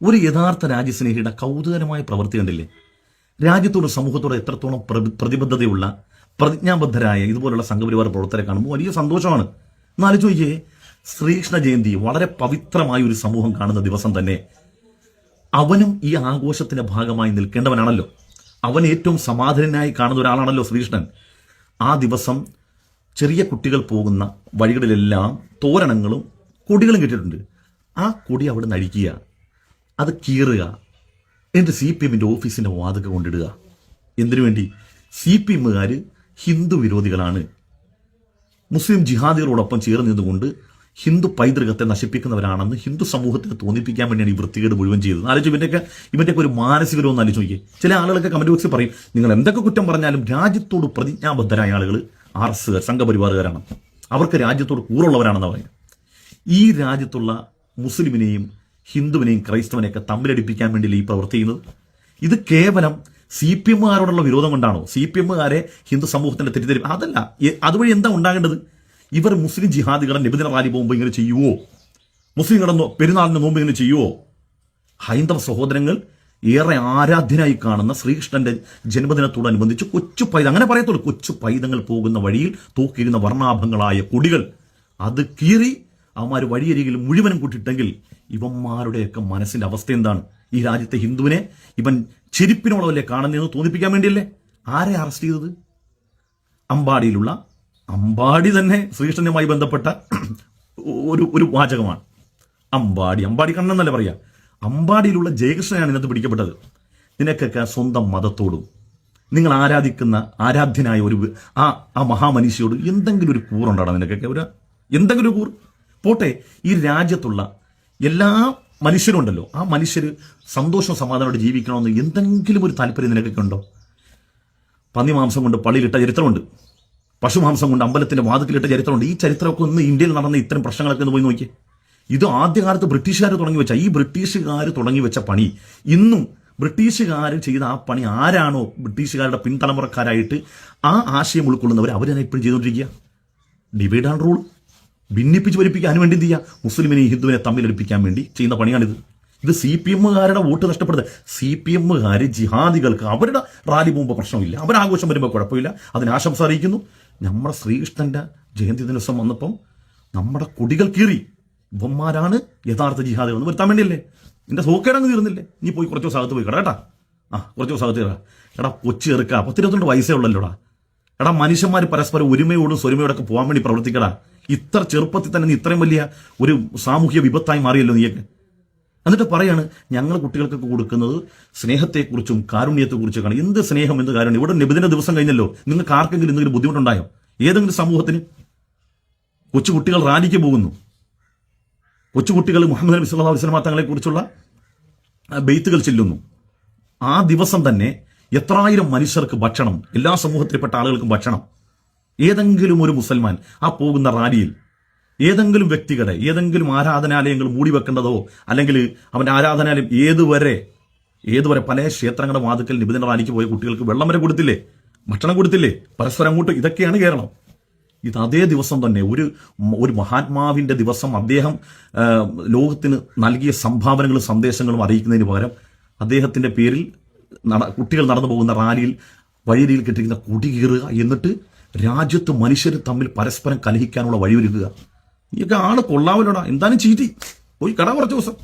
ഒരു യഥാർത്ഥ രാജ്യസ്നേഹിയുടെ കൗതുകരമായ പ്രവൃത്തി കണ്ടില്ലേ? രാജ്യത്തോട് സമൂഹത്തോട് എത്രത്തോളം പ്രതിബദ്ധതയുള്ള പ്രതിജ്ഞാബദ്ധരായ ഇതുപോലുള്ള സംഘപരിവാർ പ്രവർത്തകരെ കാണുമ്പോൾ വലിയ സന്തോഷമാണ്. എന്നാലോചിക്കേ, ശ്രീകൃഷ്ണ ജയന്തി വളരെ പവിത്രമായ ഒരു സമൂഹം കാണുന്ന ദിവസം തന്നെ അവനും ഈ ആഘോഷത്തിന്റെ ഭാഗമായി നിൽക്കേണ്ടവനാണല്ലോ. അവൻ ഏറ്റവും സമാധാനനായി കാണുന്ന ഒരാളാണല്ലോ ശ്രീകൃഷ്ണൻ. ആ ദിവസം ചെറിയ കുട്ടികൾ പോകുന്ന വഴികളിലെല്ലാം തോരണങ്ങളും കൊടികളും കിട്ടിയിട്ടുണ്ട്. ആ കൊടി അവിടെ നിന്ന് അഴിക്കുക, അത് കീറുക, എന്നിട്ട് CPM ഓഫീസിന്റെ വാതിക കൊണ്ടിടുക. എന്തിനു വേണ്ടി? CPM ഹിന്ദു വിരോധികളാണ്, മുസ്ലിം ജിഹാദികളോടൊപ്പം ചേർന്ന് നിന്നുകൊണ്ട് ഹിന്ദു പൈതൃകത്തെ നശിപ്പിക്കുന്നവരാണെന്ന് ഹിന്ദു സമൂഹത്തിന് തോന്നിപ്പിക്കാൻ വേണ്ടിയാണ് ഈ വൃത്തികേട് മുഴുവൻ ചെയ്തത്. ആലോചിച്ച് ഇവന്റെയൊക്കെ ഒരു മാനസികരൊന്നും ആലോചിച്ച് നോക്കിയേ. ചില ആളുകളൊക്കെ കമന്റ് ബോക്സിൽ പറയും, നിങ്ങൾ എന്തൊക്കെ കുറ്റം പറഞ്ഞാലും രാജ്യത്തോട് പ്രതിജ്ഞാബദ്ധരായ ആളുകൾ RSകാർ, സംഘപരിവാറുകാരാണ്, അവർക്ക് രാജ്യത്തോട് കൂറുള്ളവരാണെന്ന് പറയും. ഈ രാജ്യത്തുള്ള മുസ്ലിമിനെയും ഹിന്ദുവിനെയും ക്രൈസ്തവനെയൊക്കെ തമ്മിലടിപ്പിക്കാൻ വേണ്ടിയില്ല ഈ പ്രവൃത്തി ചെയ്യുന്നത്. ഇത് കേവലം CPMകാരോടുള്ള വിരോധം കൊണ്ടാണോ? CPMകാരെ ഹിന്ദു സമൂഹത്തിന്റെ തെറ്റിദ്ധരിപ്പ് അതല്ല. അതുവഴി എന്താ ഉണ്ടാകേണ്ടത്? ഇവർ മുസ്ലിം ജിഹാദികളെ നബിദിന റാലി പോകുമ്പോൾ ഇങ്ങനെ ചെയ്യുവോ? മുസ്ലിങ്ങളുടെ പെരുന്നാളിന് നോമ്പ് ഇങ്ങനെ ചെയ്യുവോ? ഹൈന്ദവ സഹോദരങ്ങൾ ഏറെ ആരാധ്യനായി കാണുന്ന ശ്രീകൃഷ്ണന്റെ ജന്മദിനത്തോടനുബന്ധിച്ച് കൊച്ചു പൈതങ്ങൾ, അങ്ങനെ പറയത്തുള്ളൂ, കൊച്ചു പൈതങ്ങൾ പോകുന്ന വഴിയിൽ തൂക്കിയിരുന്ന വർണ്ണാഭങ്ങളായ കൊടികൾ അത് കീറി അവന്മാർ വഴിയരികിൽ മുഴുവനും കൂട്ടിയിട്ടെങ്കിൽ ഇവന്മാരുടെയൊക്കെ മനസ്സിന്റെ അവസ്ഥ എന്താണ്? ഈ രാജ്യത്തെ ഹിന്ദുവിനെ ഇവൻ ചെരുപ്പിനോളമല്ലേ കാണുന്നതെന്ന് തോന്നിപ്പിക്കാൻ വേണ്ടിയല്ലേ ആരെ അറസ്റ്റ് ചെയ്തത്? അമ്പാടി തന്നെ ശ്രീകൃഷ്ണനുമായി ബന്ധപ്പെട്ട ഒരു വാചകമാണ്. അമ്പാടി കണ്ണെന്നല്ലേ പറയാ. അമ്പാടിയിലുള്ള ജയകൃഷ്ണനാണ് ഇതിനകത്ത് പിടിക്കപ്പെട്ടത്. നിനക്കൊക്കെ സ്വന്തം മതത്തോടും നിങ്ങൾ ആരാധിക്കുന്ന ആരാധ്യനായ ആ മഹാമനീഷിയോട് എന്തെങ്കിലും ഒരു കൂറുണ്ടാടാ നിനക്കൊക്കെ? എന്തെങ്കിലും ഒരു കൂറ് പോട്ടെ. ഈ രാജ്യത്തുള്ള എല്ലാ മനുഷ്യരും ഉണ്ടല്ലോ, ആ മനുഷ്യര് സന്തോഷവും സമാധാനത്തോടെ ജീവിക്കണമെന്ന് എന്തെങ്കിലും ഒരു താല്പര്യം നിനക്കൊക്കെ ഉണ്ടോ? പന്നിമാംസം കൊണ്ട് പള്ളിയിലിട്ട ചരിത്രമുണ്ട്, പശുമാംസം കൊണ്ട് അമ്പലത്തിന്റെ വാതിലിട്ട ചരിത്രമുണ്ട്. ഈ ചരിത്രമൊക്കെ ഒന്ന് ഇന്ത്യയിൽ നടന്ന ഇത്തരം പ്രശ്നങ്ങളൊക്കെ ഒന്ന് പോയി നോക്കിയേ. ഇത് ആദ്യകാലത്ത് ബ്രിട്ടീഷുകാർ തുടങ്ങി വെച്ച പണി ഇന്നും ബ്രിട്ടീഷുകാർ ചെയ്ത ആ പണി ആരാണോ ബ്രിട്ടീഷുകാരുടെ പിൻതലമുറക്കാരായിട്ട് ആ ആശയം ഉൾക്കൊള്ളുന്നവർ അവരെ ഇപ്പോഴും ചെയ്തുകൊണ്ടിരിക്കുക. ഡിവൈഡ് ആൻഡ് റൂൾ, ഭിന്നിപ്പിച്ച് ഭരിപ്പിക്കാൻ വേണ്ടി എന്ത് ചെയ്യുക? മുസ്ലിമിനെ ഹിന്ദുവിനെ തമ്മിലടിപ്പിക്കാൻ വേണ്ടി ചെയ്യുന്ന പണിയാണിത്. ഇത് CPMകാരുടെ വോട്ട് നഷ്ടപ്പെടുന്നത്. CPMകാര് ജിഹാദികൾക്ക് അവരുടെ റാലി പോകുമ്പോൾ പ്രശ്നമില്ല, അവരാഘോഷം വരുമ്പോൾ കുഴപ്പമില്ല, അതിന് ആശംസ അറിയിക്കുന്നു. നമ്മുടെ ശ്രീകൃഷ്ണന്റെ ജയന്തി ദിവസം വന്നപ്പം നമ്മുടെ കൊടികൾ കീറി. ഇവന്മാരാണ് യഥാർത്ഥ ജിഹാദികൾ എന്ന് വരുത്താൻ വേണ്ടിയല്ലേ? നിന്റെ സോക്കേടങ്ങ് തീർന്നില്ലേ? നീ പോയി കുറച്ച് ദിവസം അകത്ത് പോയി കേട്ടാ. കുറച്ച് ദിവസം അകത്ത് എടാ കൊച്ചു ചെറുക്ക, 10-22 വയസ്സേ ഉള്ളല്ലോടാ. എടാ മനുഷ്യന്മാർ പരസ്പരം ഒരുമയോടും സ്വരുമയോടൊക്കെ പോകാൻ വേണ്ടി പ്രവർത്തിക്കടാ. ഇത്ര ചെറുപ്പത്തിൽ തന്നെ നീ ഇത്രയും വലിയ ഒരു സാമൂഹ്യ വിപത്തായി മാറിയല്ലോ നീയൊക്കെ. എന്നിട്ട് പറയാണ് ഞങ്ങൾ കുട്ടികൾക്കൊക്കെ കൊടുക്കുന്നത് സ്നേഹത്തെക്കുറിച്ചും കാരുണ്യത്തെക്കുറിച്ചൊക്കെയാണ്. എന്ത് സ്നേഹം, എന്ത് കാരുണ്യം? ഇവിടെ നബിദിന ദിവസം കഴിഞ്ഞല്ലോ, നിങ്ങൾക്ക് ആർക്കെങ്കിലും എന്തെങ്കിലും ബുദ്ധിമുട്ടുണ്ടായോ? ഏതെങ്കിലും സമൂഹത്തിന്? കൊച്ചുകുട്ടികൾ റാലിക്ക് പോകുന്നു, കൊച്ചുകുട്ടികൾ മുഹമ്മദ് നബി സല്ലല്ലാഹു അലൈഹി വസല്ലം തങ്ങളെ കുറിച്ചുള്ള ബെയ്ത്തുകൾ ചെല്ലുന്നു. ആ ദിവസം തന്നെ എത്രായിരം മനുഷ്യർക്ക് ഭക്ഷണം, എല്ലാ സമൂഹത്തിൽപ്പെട്ട ആളുകൾക്കും ഭക്ഷണം. ഏതെങ്കിലും ഒരു മുസൽമാൻ ആ പോകുന്ന റാലിയിൽ ഏതെങ്കിലും വ്യക്തികളെ ഏതെങ്കിലും ആരാധനാലയങ്ങൾ മൂടി വെക്കേണ്ടതോ അല്ലെങ്കിൽ അവന്റെ ആരാധനാലയം ഏതുവരെ പല ക്ഷേത്രങ്ങളുടെ വാതുക്കൽ നിബിധന റാലിക്ക് പോയ കുട്ടികൾക്ക് വെള്ളം വരെ കൊടുത്തില്ലേ, ഭക്ഷണം കൊടുത്തില്ലേ, പരസ്പരം അങ്ങോട്ട്. ഇതൊക്കെയാണ് കേരളം. ഇത് അതേ ദിവസം തന്നെ ഒരു മഹാത്മാവിന്റെ ദിവസം അദ്ദേഹം ലോകത്തിന് നൽകിയ സംഭാവനകളും സന്ദേശങ്ങളും അറിയിക്കുന്നതിന് പകരം അദ്ദേഹത്തിന്റെ പേരിൽ കുട്ടികൾ നടന്നു പോകുന്ന റാലിയിൽ വഴിയിൽ കെട്ടിരിക്കുന്ന കൊടി കീറുക, എന്നിട്ട് രാജ്യത്ത് മനുഷ്യർ തമ്മിൽ പരസ്പരം കലഹിക്കാനുള്ള വഴിയൊരുക്കുക. നീയൊക്കെ ആള് കൊള്ളാവല്ലോടാ. എന്തായാലും ചീറ്റി പോയി കട കുറച്ച് ദിവസം.